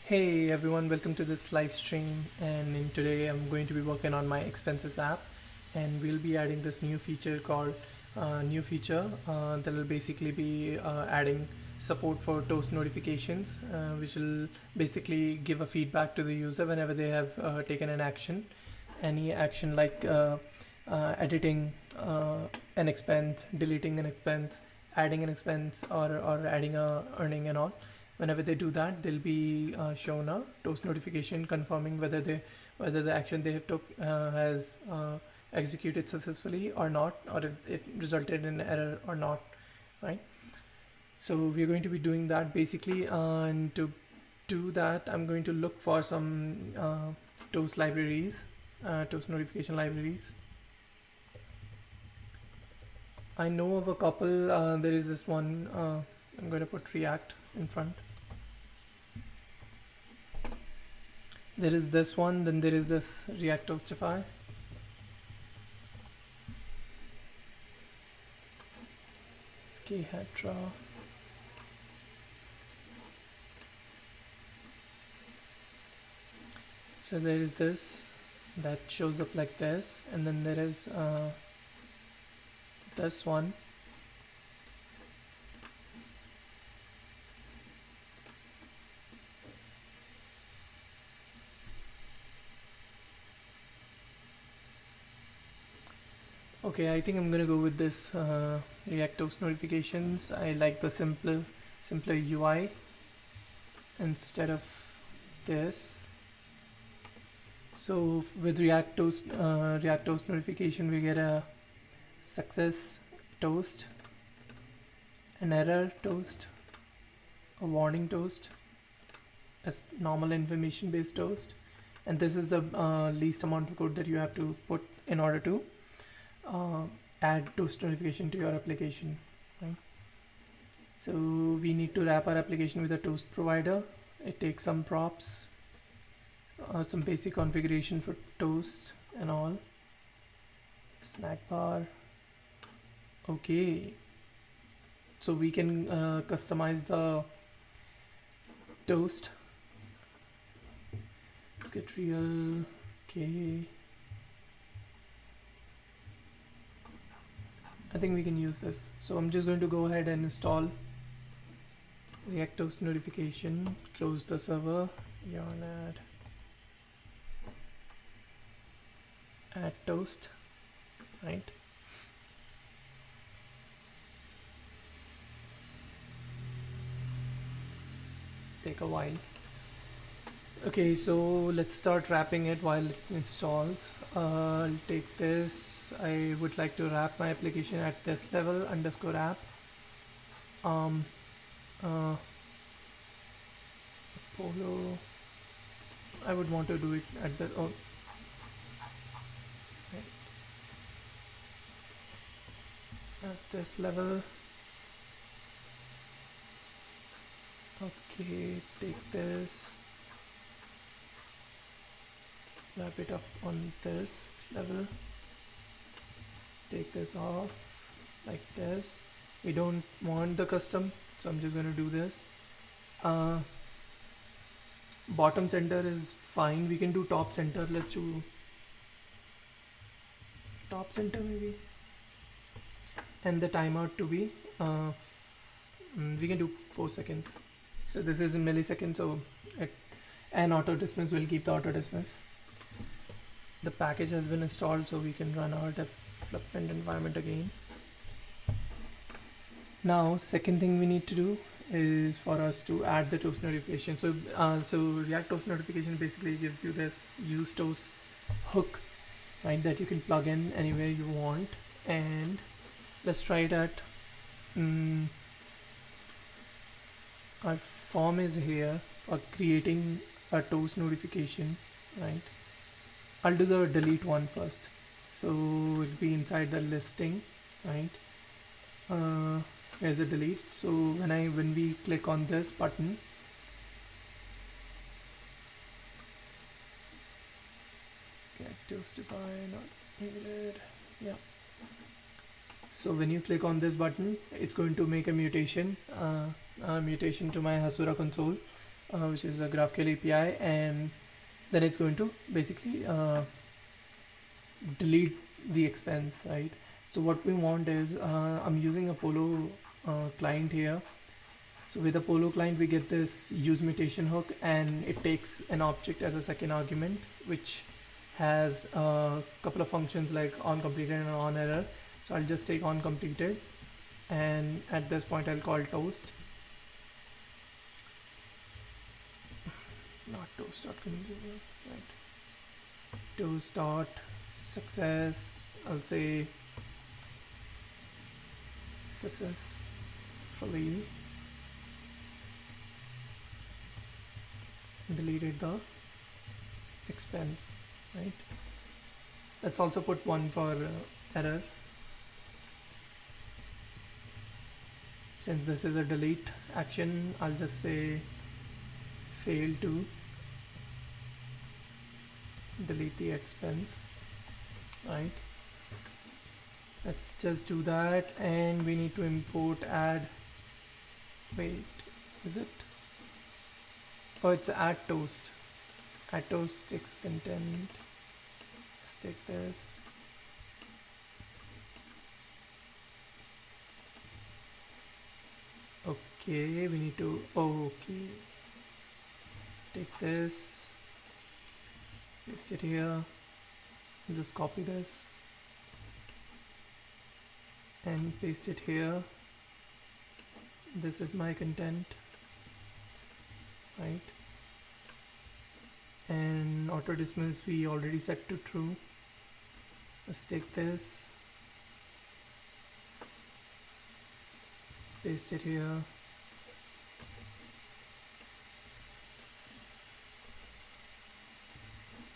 Hey everyone, welcome to this live stream. And in today I'm going to be working on my expenses app, and we'll be adding this new feature called that will basically be adding support for toast notifications, which will basically give a feedback to the user whenever they have taken an action, any action like editing an expense, deleting an expense, adding an expense, or adding a earning and all. Whenever they do that, they'll be shown a toast notification confirming whether the action they have took has executed successfully or not, or if it resulted in error or not, right? So we're going to be doing that basically, and to do that I'm going to look for some toast libraries, toast notification libraries. I know of a couple. There is this one, I'm going to put React in front. There is this one, then there is this React Toastify. Hetra. So there is this that shows up like this, and then there is this one. Okay, I think I'm gonna go with this React Toast notifications. I like the simpler UI instead of this. So with React Toast notification, we get a success toast, an error toast, a warning toast, a normal information based toast, and this is the least amount of code that you have to put in order to add toast notification to your application, right? So we need to wrap our application with a toast provider. It takes some props, some basic configuration for toast and all, snack bar. Okay, so we can customize the toast. Let's get real. Okay, I think we can use this. So I'm just going to go ahead and install React Toast notification, close the server, yarn add toast, right? Take a while. Okay, so let's start wrapping it while it installs. I'll take this. I would like to wrap my application at this level underscore app. Polo. I would want to do it at the right. At this level. Okay, take this. Wrap it up on this level, take this off like this. We don't want the custom, so I'm just going to do this. Bottom center is fine, we can do top center. Let's do top center maybe, and the timeout to be we can do 4 seconds. So this is in milliseconds, so an auto dismiss will keep the auto dismiss. The package has been installed, so we can run our development environment again. Now, second thing we need to do is for us to add the toast notification. So React Toast notification basically gives you this use toast hook, right, that you can plug in anywhere you want. And let's try it at our form is here for creating a toast notification, right? I'll do the delete one first. So it'll be inside the listing, right? Here's a delete. So when we click on this button, get Toastify not needed. Yeah. So when you click on this button, it's going to make a mutation to my Hasura console, which is a GraphQL API, and then it's going to basically delete the expense, right? So what we want is I'm using a Polo client here. So with a Polo client, we get this use mutation hook, and it takes an object as a second argument, which has a couple of functions like on completed and on error. So I'll just take on completed, and at this point I'll call toast, not toast dot continue, right? Toast dot success. I'll say successfully deleted the expense, right? Let's also put one for error, since this is a delete action. I'll just say fail to delete the expense, right? Let's just do that, and we need to import add, wait, is it? Oh, it's add toast. Add toast sticks content. Stick this. Okay, we need to, okay. Take this, paste it here, just copy this and paste it here. This is my content, right? And auto dismiss we already set to true. Let's take this, paste it here,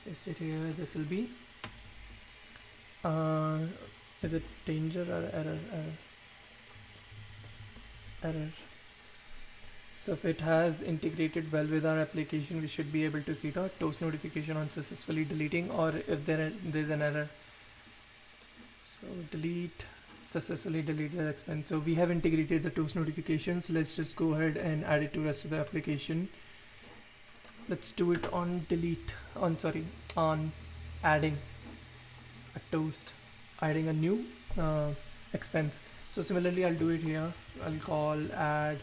paste it here. This will be is it danger or error? So if it has integrated well with our application, we should be able to see the toast notification on successfully deleting, or if there's an error. So delete, successfully delete the expense. So we have integrated the toast notifications. Let's just go ahead and add it to the rest of the application. Let's do it on delete, on adding a toast, adding a new expense. So similarly, I'll do it here. I'll call add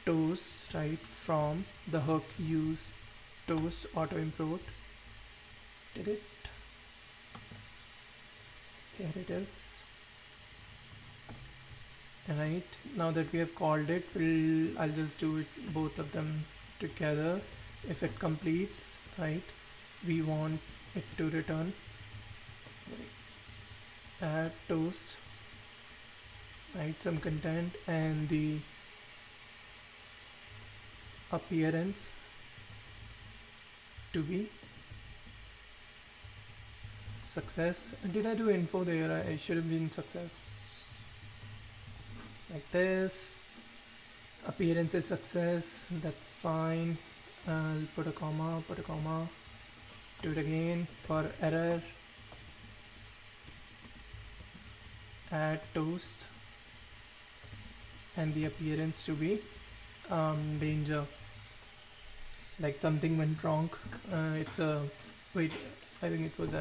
toast, right, from the hook use toast auto import. Did it? Here it is. Right, now that we have called it, I'll just do it both of them together. If it completes, right, we want it to return add toast, right, some content, and the appearance to be success. Did I do info there? I should have been success, like this. Appearance is success, that's fine. I'll put a comma, do it again. For error, add toast, and the appearance to be danger, like something went wrong. It's a wait, I think it was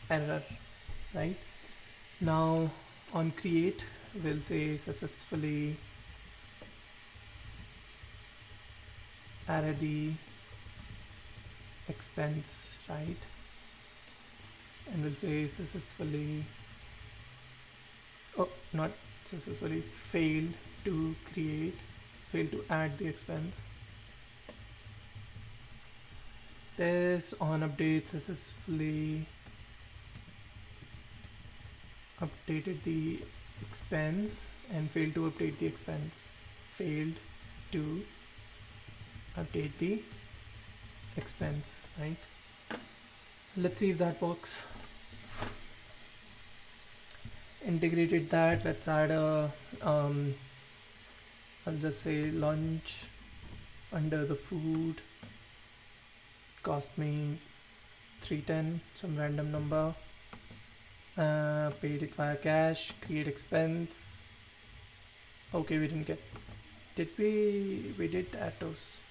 error, right? Now on create, we'll say successfully added the expense, right? And we'll say successfully, oh, not successfully, failed to add the expense. This on update, successfully updated the expense and failed to update the expense. Failed to update the expense, right? Let's see if that works. Integrated that. Let's add a I'll just say lunch under the food, cost me 310, some random number. Paid it via cash, create expense. Okay, we didn't get Did we did add toast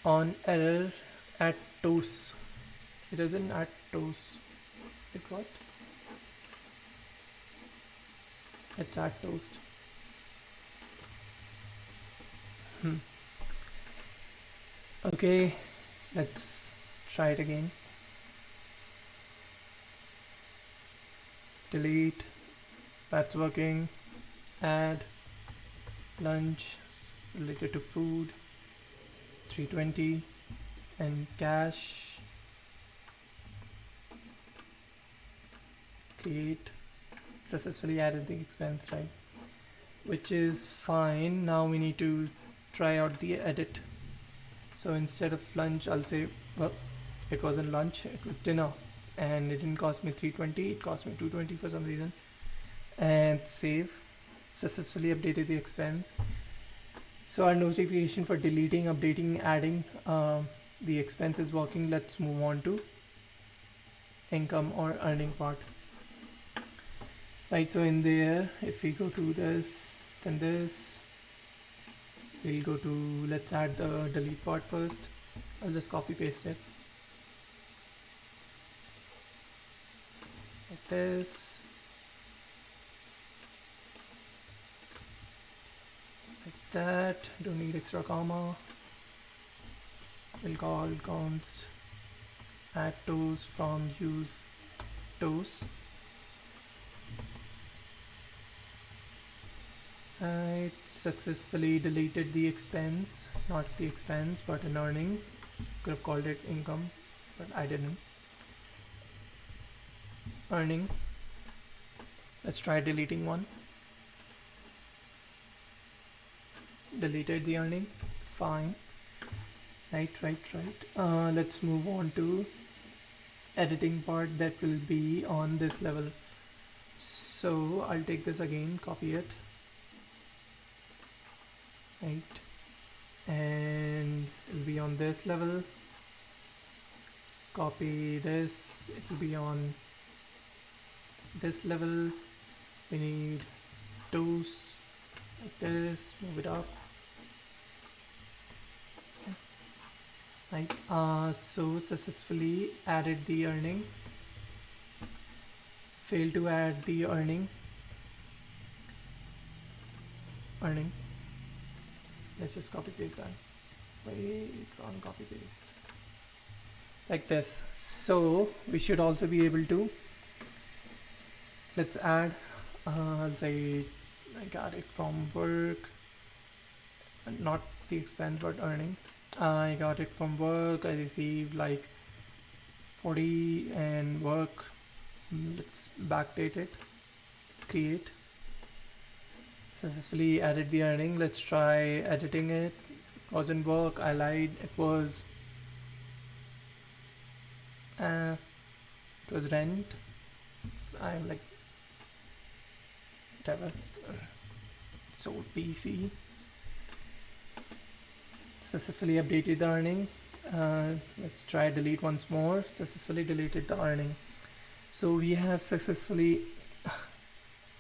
on error at toast. It doesn't add toast. It what? It's add toast. Okay, let's try it again. Delete. That's working. Add lunch related to food 320 and cache. Create. Successfully added the expense, right? Which is fine. Now we need to try out the edit. So instead of lunch, I'll say, well, it wasn't lunch, it was dinner, and it didn't cost me 320, it cost me 220 for some reason. And save. Successfully updated the expense. So our notification for deleting, updating, adding the expense is working. Let's move on to income or earning part. Right, so in there, if we go to this, then this, we'll go to, let's add the delete part first. I'll just copy paste it like this, like that. Don't need extra comma. We'll call const add toast from use toast. I successfully deleted the expense, not the expense, but an earning. Could have called it income, but I didn't. Earning. Let's try deleting one. Deleted the earning. Fine. Right. Let's move on to editing part that will be on this level. So I'll take this again, copy it. Right, and it'll be on this level. Copy this, it will be on this level. We need toast like this, move it up. Right, so successfully added the earning. Failed to add the earning. Let's just copy paste that. Wait, wrong copy paste. Like this. So we should also be able to, let's add, I'll say I got it from work, not the expense but earning. I got it from work. I received like 40 and work. Let's backdate it. Create. Successfully added the earning. Let's try editing it. It wasn't work. I lied. It was rent. I'm like whatever. Sold PC. Successfully updated the earning. Let's try delete once more. Successfully deleted the earning. So we have successfully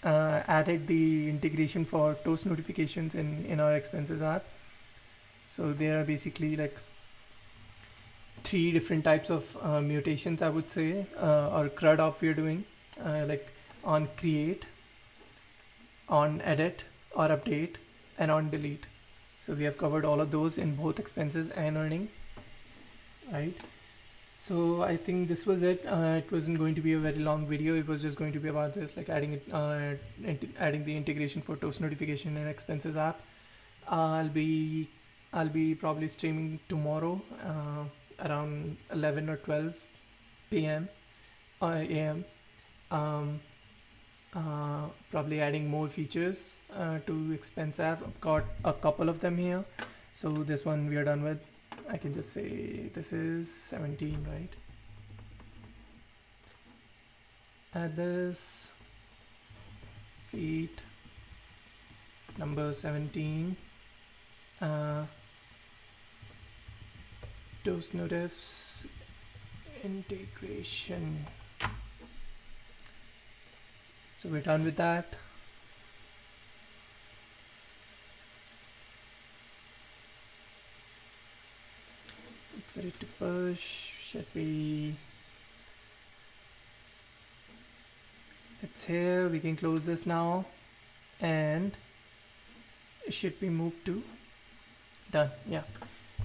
added the integration for toast notifications in our expenses app. So there are basically like 3 different types of mutations, I would say, or CRUD op we are doing, like on create, on edit or update, and on delete. So we have covered all of those in both expenses and earning, right? So I think this was it. It wasn't going to be a very long video. It was just going to be about this, like adding it, adding the integration for toast notification and expenses app. I'll be probably streaming tomorrow around 11 or 12 p.m. a.m. Probably adding more features to expense app. I've got a couple of them here. So this one we are done with. I can just say this is 17, right? Add this feed number 17. Toast notifs integration. So we're done with that. for it to push should be, it's here. We can close this now and it should be moved to done. Yeah,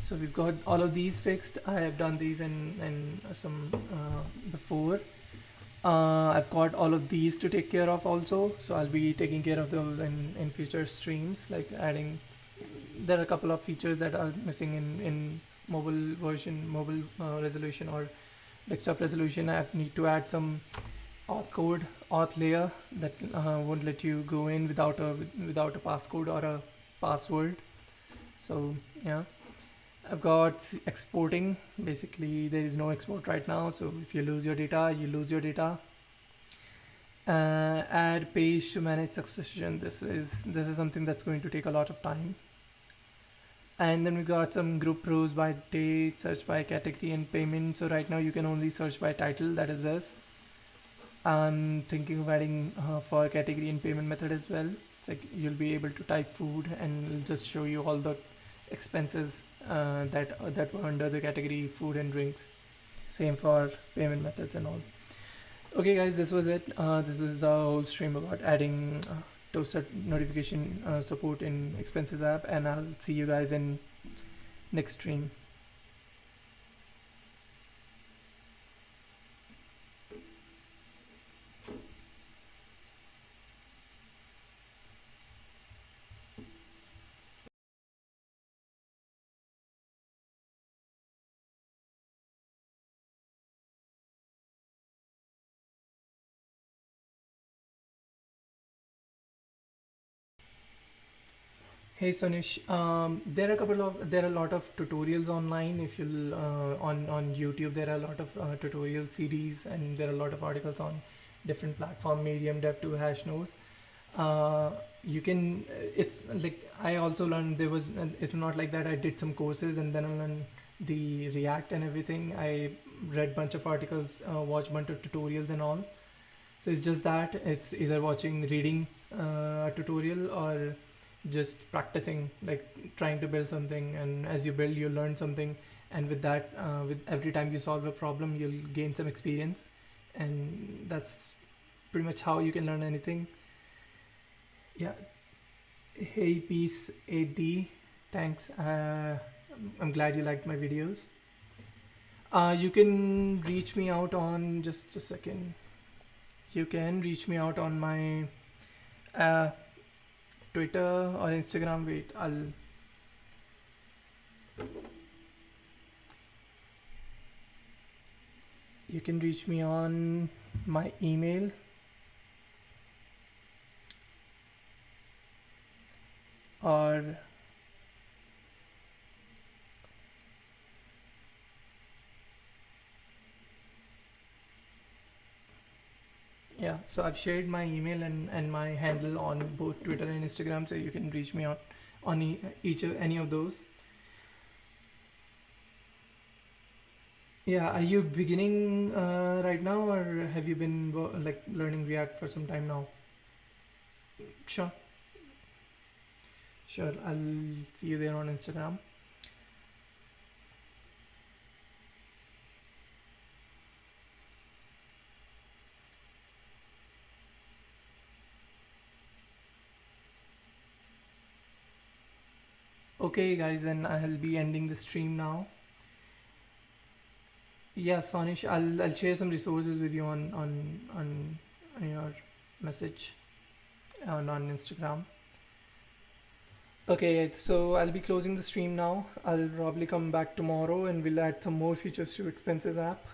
so we've got all of these fixed. I have done these in some before. I've got all of these to take care of also, so I'll be taking care of those in future streams, like adding, there are a couple of features that are missing in mobile version, mobile resolution or desktop resolution. I need to add some auth code, auth layer that won't let you go in without a passcode or a password. So yeah, I've got exporting. Basically there is no export right now, so if you lose your data, you lose your data. Add page to manage subscription. This is something that's going to take a lot of time. And then we got some group rows by date, search by category and payment. So right now you can only search by title, that is this. I'm thinking of adding for category and payment method as well. It's like you'll be able to type food and it'll just show you all the expenses that were under the category food and drinks. Same for payment methods and all. Okay guys, this was it. This was the whole stream about adding toaster notification support in expenses app, and I'll see you guys in next stream. Hey Sonish, there are a lot of tutorials online. If you'll on YouTube, there are a lot of tutorial series, and there are a lot of articles on different platform, Medium, Dev2, Hashnode. You can, it's like I also learned, there was, it's not like that I did some courses and then I learned the React and everything. I read bunch of articles, watched bunch of tutorials and all. So it's just that it's either reading a tutorial or just practicing, like trying to build something, and as you build you learn something, and with that with every time you solve a problem you'll gain some experience, and that's pretty much how you can learn anything. Yeah, hey peace AD, thanks. I'm glad you liked my videos. You can reach me out on, just a second, you can reach me out on my Twitter or Instagram. Wait, you can reach me on my email, or yeah, so I've shared my email and my handle on both Twitter and Instagram, so you can reach me out on any of those. Yeah, are you beginning right now, or have you been like learning React for some time now? Sure, I'll see you there on Instagram. Okay guys, and I'll be ending the stream now. Yeah, Sonish, I'll share some resources with you on your message on Instagram. Okay, so I'll be closing the stream now. I'll probably come back tomorrow and we'll add some more features to Expenses app.